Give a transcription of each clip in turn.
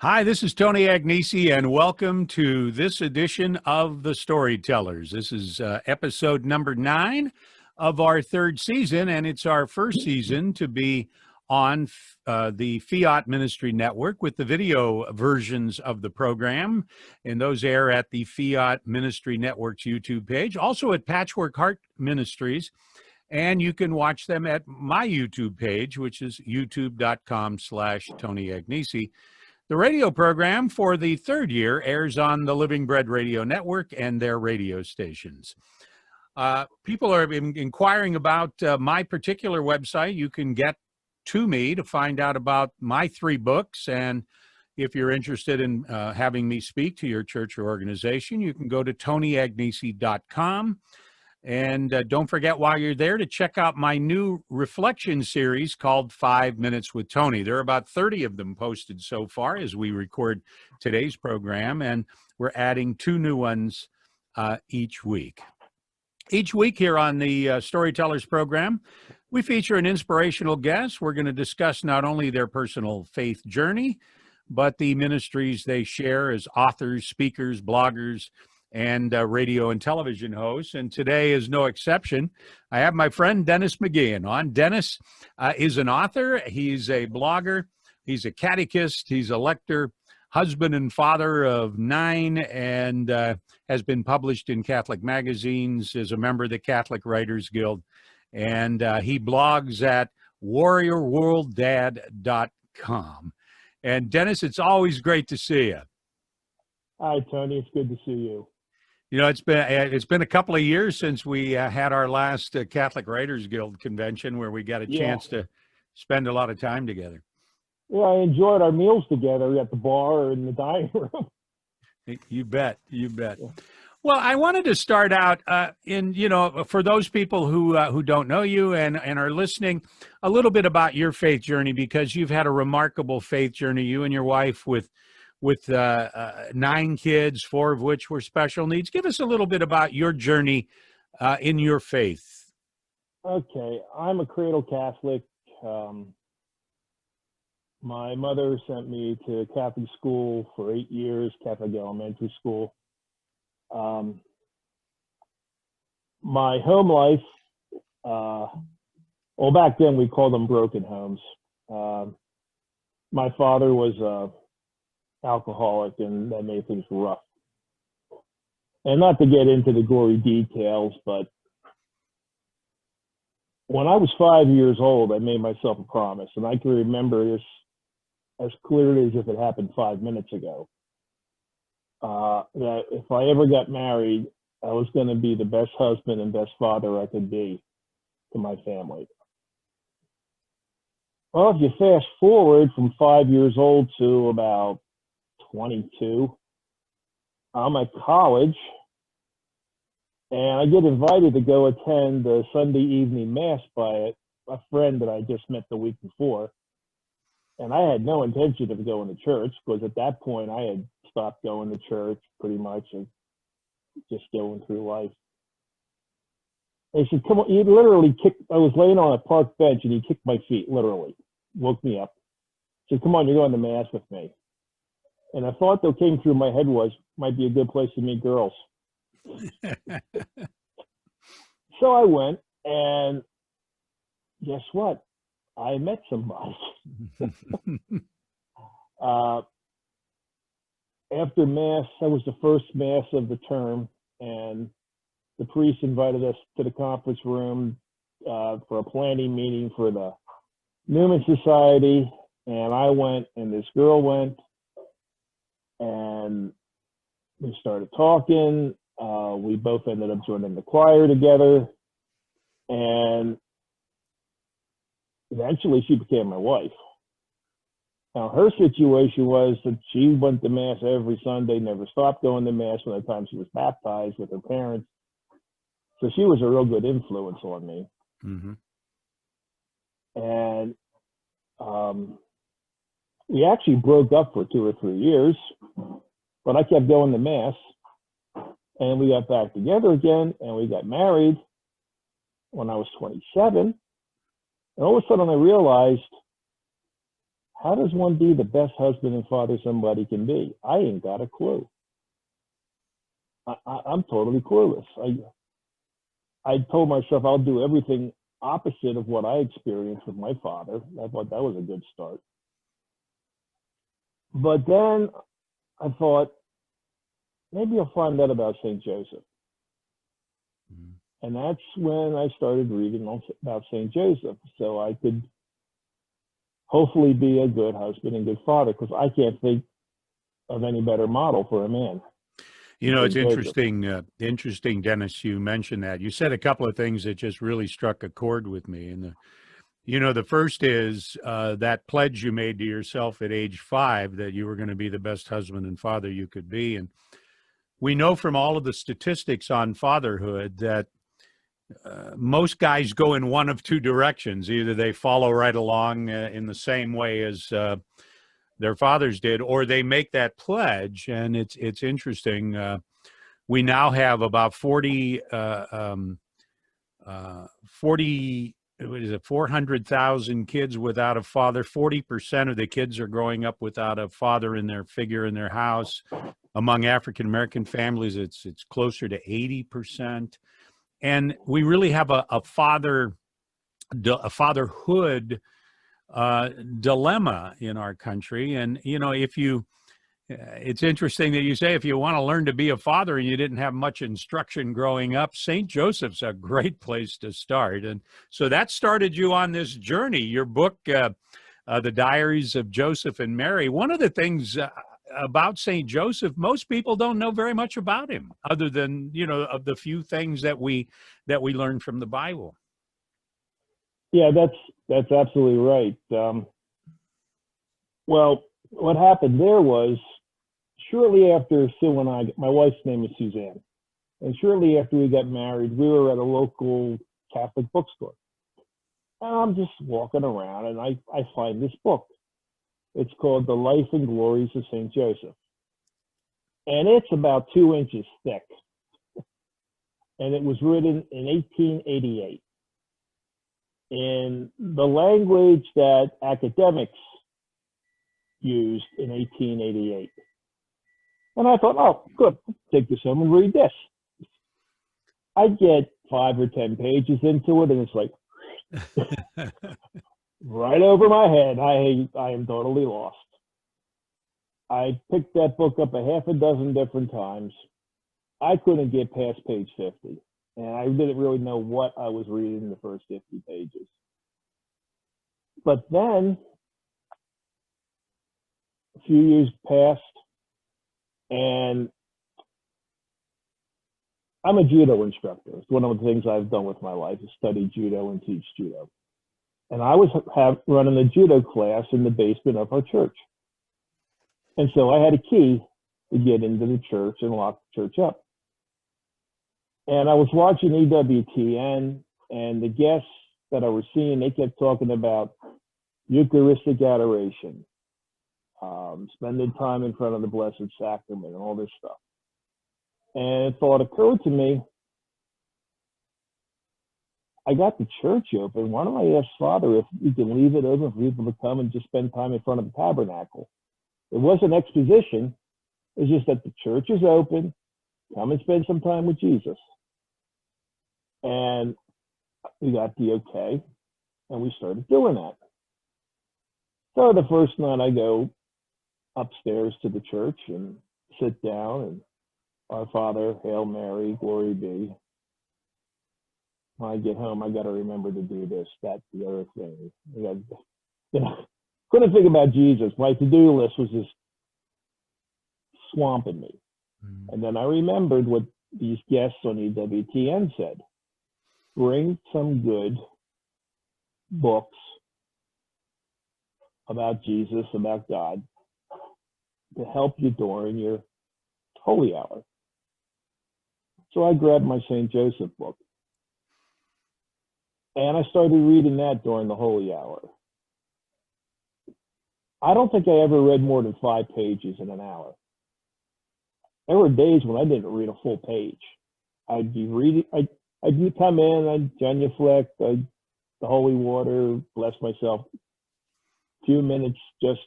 Hi, this is Tony Agnesi, and welcome to this edition of the Storytellers. This is episode number 9 of our third season, and it's our first season to be on the Fiat Ministry Network with the video versions of the program, and those air at the Fiat Ministry Network's YouTube page, also at Patchwork Heart Ministries, and you can watch them at my YouTube page, which is youtube.com/Tony Agnesi. The radio program for the third year airs on the Living Bread Radio Network and their radio stations. People are inquiring about my particular website. You can get to me to find out about my 3 books. And if you're interested in having me speak to your church or organization, you can go to TonyAgnesi.com. And don't forget, while you're there, to check out my new reflection series called 5 Minutes with Tony. There are about 30 of them posted so far as we record today's program, and we're adding 2 new ones each week. Each week here on the Storytellers program, we feature an inspirational guest. We're going to discuss not only their personal faith journey, but the ministries they share as authors, speakers, bloggers, and radio and television hosts. And today is no exception. I have my friend Dennis McGeehan on. Dennis is an author. He's a blogger. He's a catechist. He's a lector, husband and father of 9, and has been published in Catholic magazines, is a member of the Catholic Writers Guild. And he blogs at warriorworlddad.com. And Dennis, it's always great to see you. Hi, Tony. It's good to see you. You know, it's been a couple of years since we had our last Catholic Writers Guild convention, where we got a chance to spend a lot of time together. Yeah, I enjoyed our meals together at the bar or in the dining room. You bet. You bet. Yeah. Well, I wanted to start out for those people who don't know you and are listening, a little bit about your faith journey, because you've had a remarkable faith journey, you and your wife, with 9 kids, 4 of which were special needs. Give us a little bit about your journey in your faith. Okay. I'm a cradle Catholic. My mother sent me to Catholic school for 8 years, Catholic elementary school. My home life, back then we called them broken homes. My father was alcoholic, and that made things rough. And not to get into the gory details, but when I was 5 years old, I made myself a promise, and I can remember this as clearly as if it happened 5 minutes ago, that if I ever got married, I was going to be the best husband and best father I could be to my family. Well, if you fast forward from 5 years old to about 22, I'm at college, and I get invited to go attend a Sunday evening mass by a friend that I just met the week before. And I had no intention of going to church, because at that point I had stopped going to church pretty much, and just going through life. He said, "Come on," he literally kicked, I was laying on a park bench, and he kicked my feet, literally, woke me up. He said, "Come on, you're going to mass with me." And a thought that came through my head was, might be a good place to meet girls. So I went, and guess what? I met somebody. After Mass, that was the first Mass of the term, and the priest invited us to the conference room for a planning meeting for the Newman Society, and I went, and this girl went, and we started talking. We both ended up joining the choir together, and eventually she became my wife. Now, her situation was that she went to Mass every Sunday, never stopped going to Mass from the time she was baptized with her parents. So she was a real good influence on me. Mm-hmm. And we actually broke up for 2 or 3 years, but I kept going to Mass, and we got back together again, and we got married when I was 27. And all of a sudden I realized how does one be the best husband and father somebody can be? I ain't got a clue. I'm totally clueless. I told myself I'll do everything opposite of what I experienced with my father. I thought that was a good start. But then I thought, maybe I'll find out about St. Joseph. Mm-hmm. And that's when I started reading about St. Joseph, so I could hopefully be a good husband and good father, because I can't think of any better model for a man. You know, it's interesting, Dennis, you mentioned that. You said a couple of things that just really struck a chord with me. And, the first is that pledge you made to yourself at age 5 that you were going to be the best husband and father you could be. And we know from all of the statistics on fatherhood that most guys go in one of two directions. Either they follow right along in the same way as their fathers did, or they make that pledge. And it's interesting. We now have about 400,000 kids without a father. 40% of the kids are growing up without a father in their figure in their house. Among African-American families, it's closer to 80%. And we really have a fatherhood dilemma in our country. And, it's interesting that you say if you want to learn to be a father and you didn't have much instruction growing up, St. Joseph's a great place to start. And so that started you on this journey. Your book, The Diaries of Joseph and Mary, one of the things about St. Joseph, most people don't know very much about him, other than, of the few things that we learn from the Bible. Yeah, that's absolutely right. Well, what happened there was, shortly after Sue and I, my wife's name is Suzanne, and shortly after we got married, we were at a local Catholic bookstore. And I'm just walking around, and I find this book. It's called The Life and Glories of St. Joseph. And it's about 2 inches thick. And it was written in 1888 in the language that academics used in 1888. And I thought, oh, good, take this home and read this. I get 5 or 10 pages into it, and it's like, right over my head. I am totally lost. I picked that book up a half a dozen different times. I couldn't get past page 50, and I didn't really know what I was reading in the first 50 pages. But then a few years passed, and I'm a judo instructor. It's one of the things I've done with my life is study judo and teach judo. And I was running a judo class in the basement of our church. And so I had a key to get into the church and lock the church up. And I was watching EWTN, and the guests that I was seeing, they kept talking about Eucharistic adoration, spending time in front of the Blessed Sacrament, and all this stuff. And a thought occurred to me, I got the church open. Why don't I ask Father if we can leave it open for people to come and just spend time in front of the tabernacle? It wasn't exposition. It's just that the church is open. Come and spend some time with Jesus. And we got the okay, and we started doing that. So the first night I go upstairs to the church and sit down, and Our Father, Hail Mary, Glory be. When I get home, I got to remember to do this, that, the other thing. Couldn't think about Jesus. My to-do list was just swamping me. Mm-hmm. And then I remembered what these guests on EWTN said. Bring some good books about Jesus, about God, to help you during your holy hour. So I grabbed my St. Joseph book. And I started reading that during the holy hour. I don't think I ever read more than 5 pages in an hour. There were days when I didn't read a full page. I'd be reading, I'd come in, I'd genuflect, the holy water, bless myself, few minutes just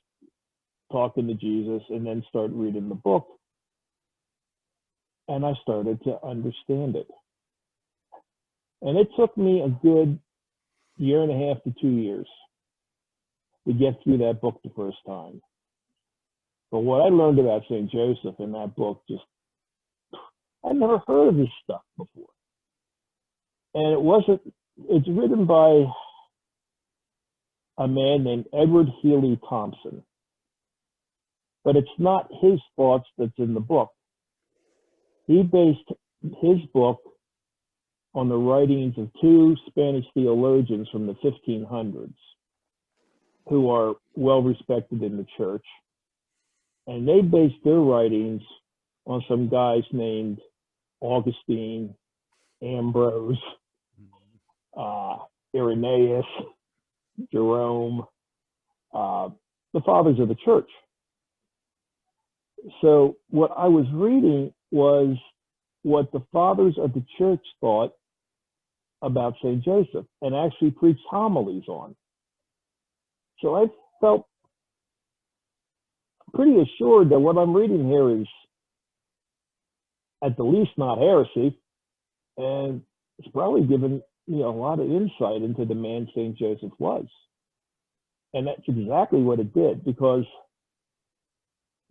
talking to Jesus, and then start reading the book. And I started to understand it. And it took me a good 1.5 to 2 years to get through that book the first time. But what I learned about St. Joseph in that book, I'd never heard of this stuff before. And it's written by a man named Edward Healy Thompson. But it's not his thoughts that's in the book. He based his book on the writings of 2 Spanish theologians from the 1500s who are well respected in the church. And they based their writings on some guys named Augustine, Ambrose, Irenaeus, Jerome, the fathers of the church. So what I was reading was what the fathers of the church thought about St. Joseph, and actually preached homilies on. So I felt pretty assured that what I'm reading here is at the least not heresy, and it's probably given me a lot of insight into the man St. Joseph was. And that's exactly what it did, because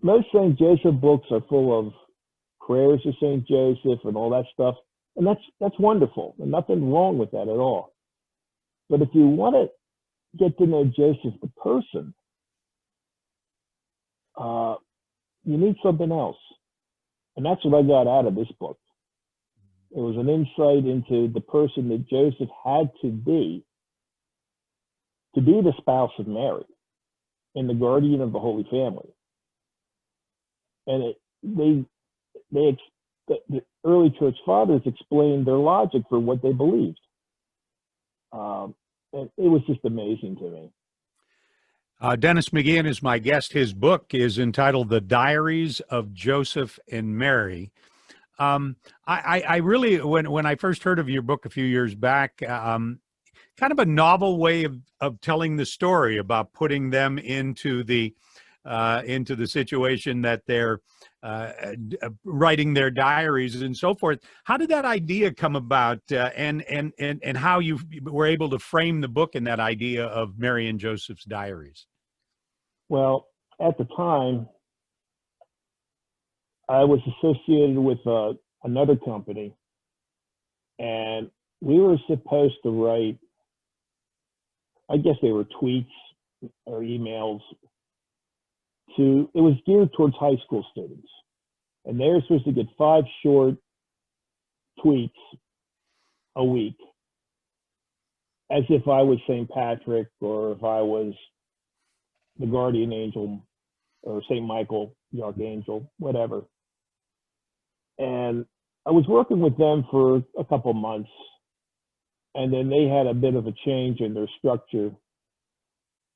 most St. Joseph books are full of prayers to St. Joseph and all that stuff. And that's wonderful, and nothing wrong with that at all. But if you want to get to know Joseph the person, you need something else. And that's what I got out of this book. It was an insight into the person that Joseph had to be the spouse of Mary and the guardian of the Holy Family. And the early church fathers explained their logic for what they believed. And it was just amazing to me. Dennis McGeehan is my guest. His book is entitled The Diaries of Joseph and Mary. I really, when I first heard of your book a few years back, kind of a novel way of telling the story about putting them into the situation that they're writing their diaries and so forth. How did that idea come about, and how you were able to frame the book in that idea of Mary and Joseph's diaries? Well, at the time, I was associated with another company, and we were supposed to write, I guess they were tweets or emails it was geared towards high school students. And they were supposed to get 5 short tweets a week, as if I was St. Patrick, or if I was the guardian angel, or St. Michael, the archangel, whatever. And I was working with them for a couple months, and then they had a bit of a change in their structure,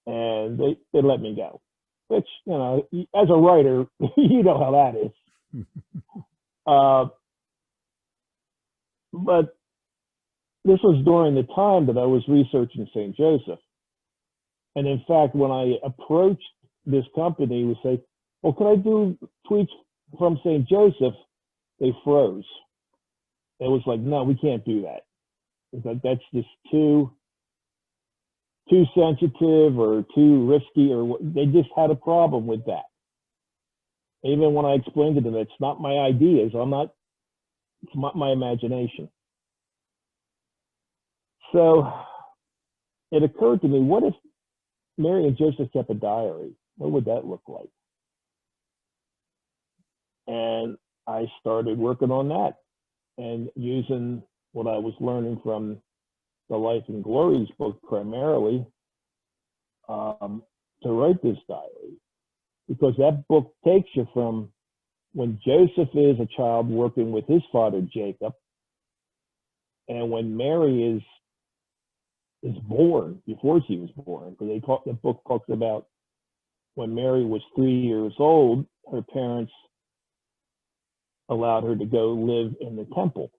and they let me go. Which, you know, as a writer, you know how that is. But this was during the time that I was researching St. Joseph. And in fact, when I approached this company, we say, well, can I do tweets from St. Joseph? They froze. It was like, no, we can't do that. That's just too sensitive or too risky, or they just had a problem with that. Even when I explained to them, it's not my ideas. It's my imagination. So it occurred to me, what if Mary and Joseph kept a diary? What would that look like? And I started working on that and using what I was learning from the Life and Glories book primarily to write this diary, because that book takes you from when Joseph is a child working with his father Jacob, and when Mary is born, before she was born, because the book talks about when Mary was 3 years old, her parents allowed her to go live in the temple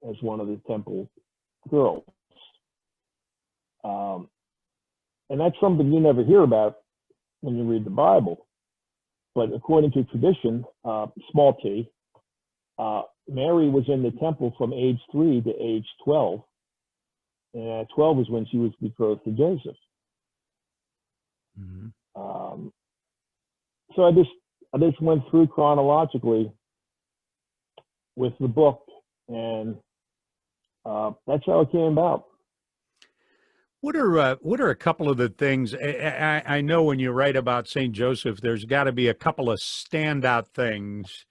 as one of the temple girls. And that's something you never hear about when you read the Bible. But according to tradition, small t, Mary was in the temple from age 3 to age 12. And at 12 was when she was betrothed to Joseph. Mhm. So I just went through chronologically with the book, and that's how it came about. What are a couple of the things I know when you write about Saint Joseph? There's got to be a couple of standout things,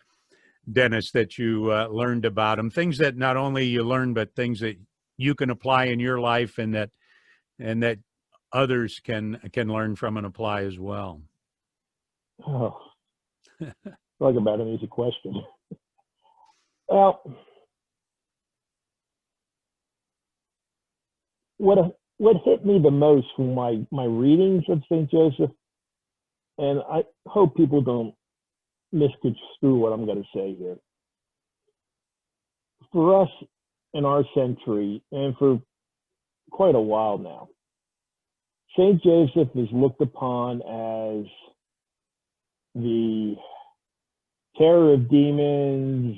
Dennis, that you learned about him. Things that not only you learned, but things that you can apply in your life, and that others can learn from and apply as well. Oh, talk about an easy question. Well, what hit me the most from my readings of St. Joseph, and I hope people don't misconstrue what I'm going to say here. For us in our century, and for quite a while now, St. Joseph is looked upon as the terror of demons,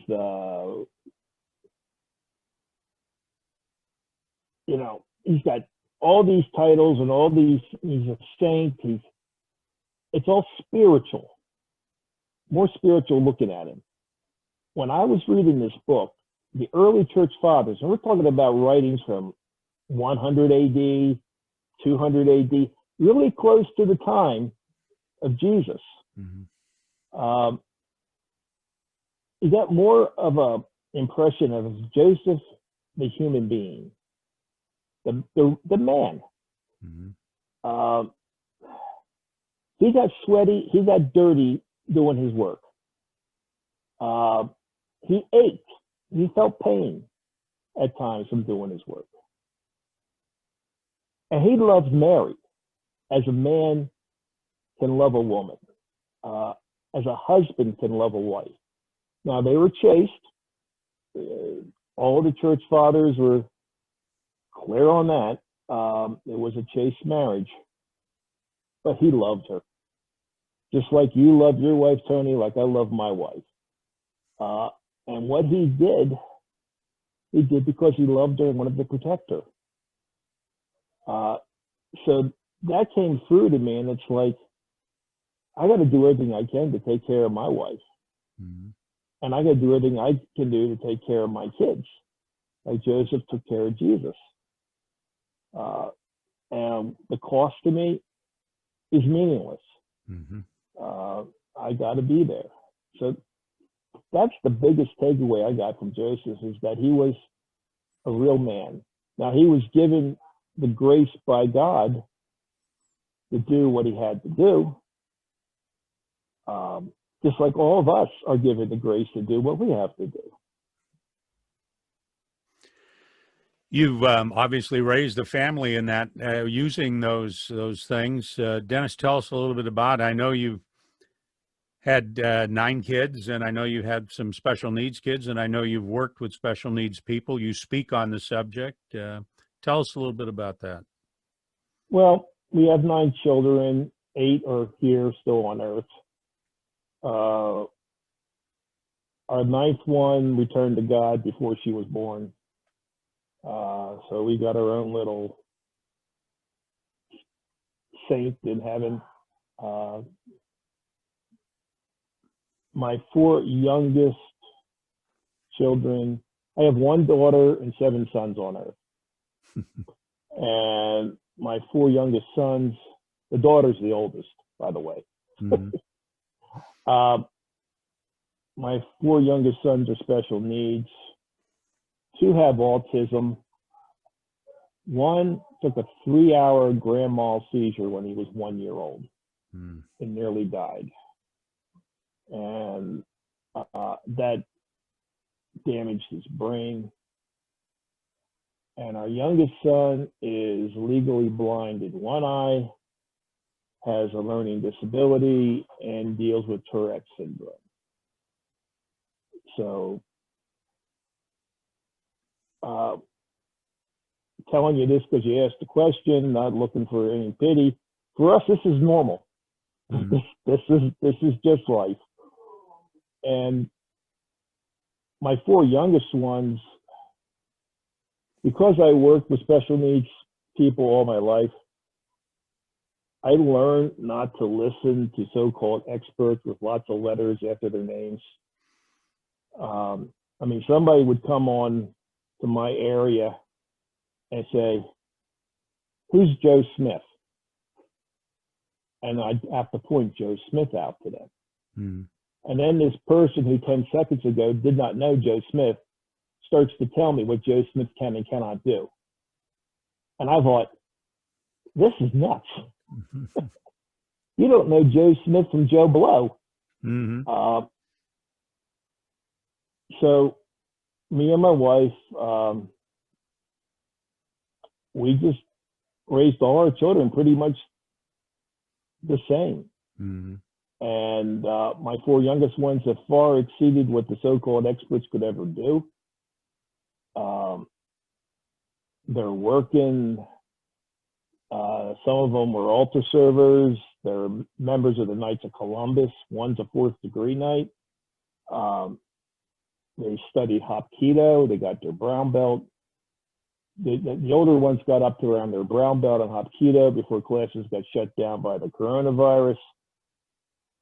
he's got all these titles and all these, he's a saint, it's all spiritual, more spiritual looking at him. When I was reading this book, the early church fathers, and we're talking about writings from 100 AD, 200 AD, really close to the time of Jesus. Mm-hmm. You got more of a impression of Joseph, the human being, the man. Mm-hmm. He got sweaty, he got dirty doing his work. He ached, he felt pain at times from doing his work. And he loved Mary as a man can love a woman, as a husband can love a wife. Now, they were chaste. All the church fathers were clear on that. It was a chaste marriage. But he loved her. Just like you love your wife, Tony, like I love my wife. And what he did because he loved her and wanted to protect her. So that came through to me, and it's like, I got to do everything I can to take care of my wife. Mm-hmm. And I got to do everything I can do to take care of my kids, like Joseph took care of Jesus. And the cost to me is meaningless. Mm-hmm. I got to be there. So that's the biggest takeaway I got from Joseph, is that he was a real man. Now, he was given the grace by God to do what he had to do. Just like all of us are given the grace to do what we have to do. You've obviously raised a family in that, using those things. Dennis, tell us a little bit about it. I know you've had 9 kids, and I know you had some special needs kids, and I know you've worked with special needs people. You speak on the subject. Tell us a little bit about that. Well, we have 9 children. 8 are here still on Earth. Our 9th one returned to God before she was born. So we got our own little saint in heaven. My 4 youngest children, I have 1 daughter and 7 sons on Earth. And my 4 youngest sons, the daughter's the oldest, by the way. Mm-hmm. My 4 youngest sons are special needs. 2 have autism. 1 took a 3-hour grand mal seizure when he was 1 year old and nearly died. And that damaged his brain. And our youngest son is legally blind in 1 eye, has a learning disability, and deals with Tourette's syndrome. So telling you this because you asked the question, not looking for any pity. For us, this is normal. Mhm. This is just life. And my 4 youngest ones, because I worked with special needs people all my life, I learned not to listen to so-called experts with lots of letters after their names. I mean, somebody would come on to my area and say, "Who's Joe Smith?" And I'd have to point Joe Smith out to them. Mhm. And then this person who 10 seconds ago did not know Joe Smith starts to tell me what Joe Smith can and cannot do. And I thought, this is nuts. You don't know Joe Smith from Joe Blow. Mhm. So me and my wife, we just raised all our children pretty much the same. Mhm. And my 4 youngest ones have far exceeded what the so-called experts could ever do. They're working. Some of them were altar servers. They're members of the Knights of Columbus. One's a 4th degree knight. They studied Hapkido. They got their brown belt. The older ones got up to around their brown belt on Hapkido before classes got shut down by the coronavirus.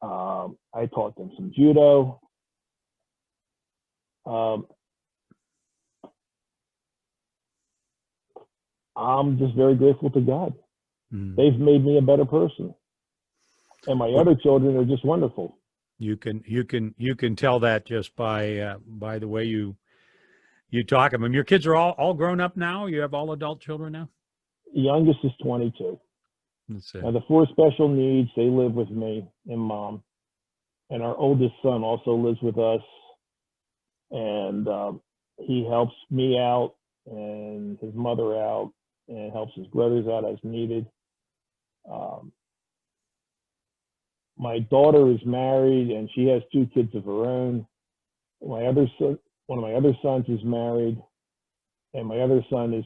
I taught them some judo. I'm just very grateful to God. Mhm. They've made me a better person. And my other children are just wonderful. You can tell that just by the way you talk of them. Your kids are all grown up now. You have all adult children now. The youngest is 22. Let's see. Now the 4 special needs, they live with me and mom. And our oldest son also lives with us. And he helps me out and his mother out and helps his brothers out as needed. My daughter is married and she has 2 kids of her own. My other son, one of my other sons is married, and my other son is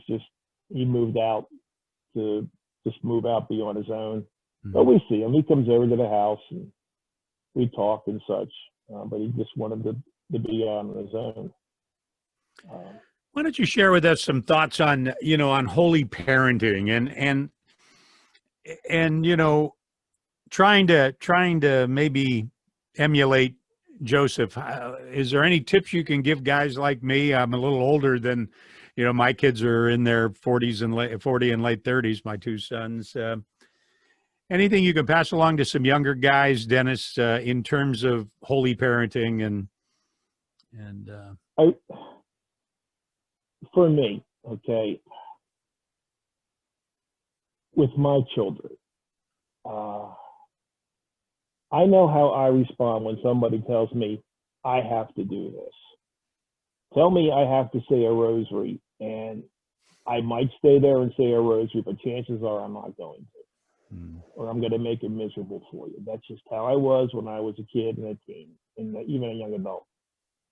he moved out to just move out, be on his own. Mhm. But we see him. He comes over to the house and we talk and such. But he just wanted to be on his own. Why don't you share with us some thoughts on on holy parenting and trying to maybe emulate Joseph? Is there any tips you can give guys like me? I'm a little older than, my kids are in their 40s and late 40 and late 30s. My 2 sons. Anything you can pass along to some younger guys, Dennis, in terms of holy parenting and for me, okay, with my children, I know how I respond when somebody tells me I have to do this. Tell me I have to say a rosary, and I might stay there and say a rosary, but chances are I'm not going to, or I'm going to make it miserable for you. That's just how I was when I was a kid and a teen, and even a young adult.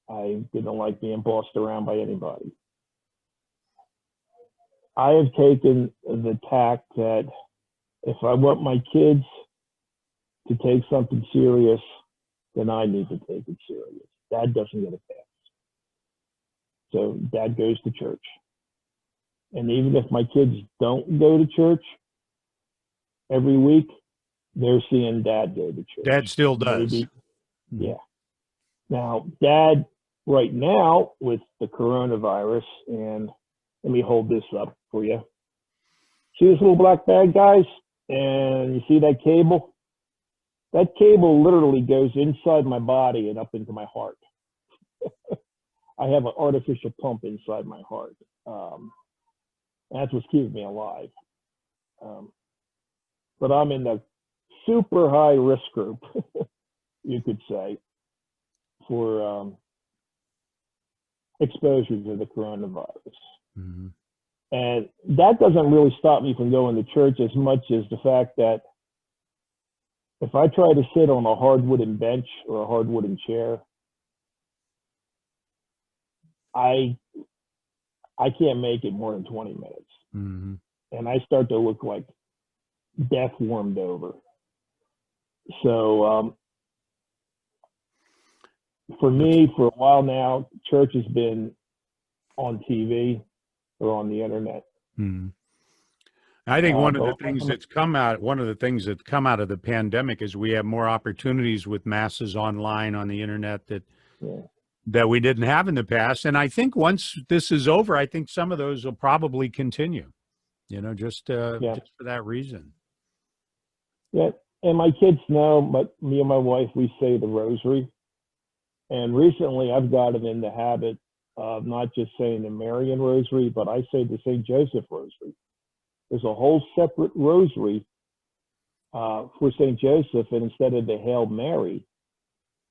I didn't like being bossed around by anybody. I have taken the tack that if I want my kids to take something serious, then I need to take it serious. Dad doesn't get a pass. So Dad goes to church. And even if my kids don't go to church every week, they're seeing Dad go to church. Dad still does. Maybe, yeah. Now, Dad, right now, with the coronavirus, and let me hold this up for you. See this little black bag, guys? And you see that cable? That cable literally goes inside my body and up into my heart. I have an artificial pump inside my heart. That's what's keeping me alive. But I'm in the super high risk group, you could say, for exposure to the coronavirus. Mm-hmm. And that doesn't really stop me from going to church as much as the fact that if I try to sit on a hard wooden bench or a hard wooden chair, I can't make it more than 20 minutes. Mm-hmm. and I start to look like death warmed over. So for me, for a while now, church has been on TV or on the internet. Mm-hmm. I think one of the things that's come out of the pandemic is we have more opportunities with masses online on the internet that we didn't have in the past. And I think once this is over, I think some of those will probably continue, just for that reason. Yeah. And my kids know, but me and my wife, we say the rosary. And recently I've gotten in the habit of not just saying the Marian rosary, but I say the St. Joseph rosary. There's a whole separate rosary for St. Joseph, and instead of the Hail Mary,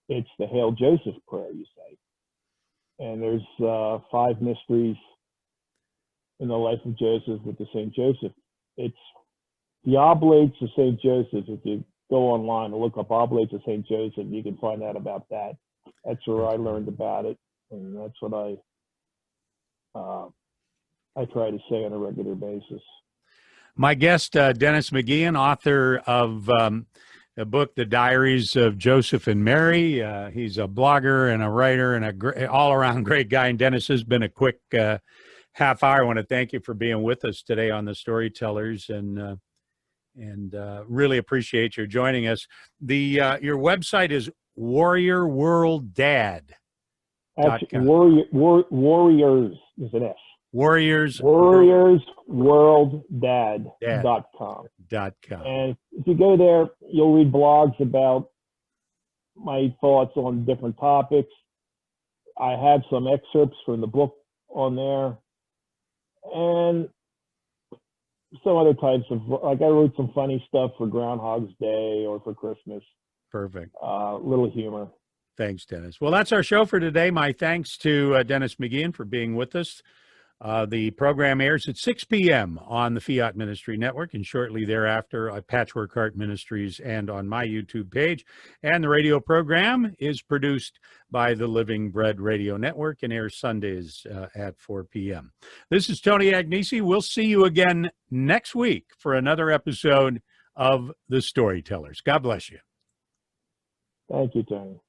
it's the Hail Joseph prayer, you say. And there's 5 mysteries in the life of Joseph with the St. Joseph. It's the Oblates of St. Joseph. If you go online and look up Oblates of St. Joseph, you can find out about that. That's where I learned about it, and that's what I try to say on a regular basis. My guest, Dennis McGeehan, author of the book, The Diaries of Joseph and Mary. He's a blogger and a writer and a all-around great guy. And Dennis, has been a quick half hour. I want to thank you for being with us today on the Storytellers, and really appreciate you joining us. Your website is Warrior World Dad. Warriors is an S. WarriorsWorldDad.com. And if you go there, you'll read blogs about my thoughts on different topics. I have some excerpts from the book on there, and some other types of, like I wrote some funny stuff for Groundhog's Day or for Christmas. Perfect. Little humor. Thanks, Dennis. Well, that's our show for today. My thanks to Dennis McGeehan for being with us. The program airs at 6 p.m. on the Fiat Ministry Network, and shortly thereafter at Patchwork Heart Ministries and on my YouTube page. And the radio program is produced by the Living Bread Radio Network and airs Sundays at 4 p.m. This is Tony Agnesi. We'll see you again next week for another episode of The Storytellers. God bless you. Thank you, Tony.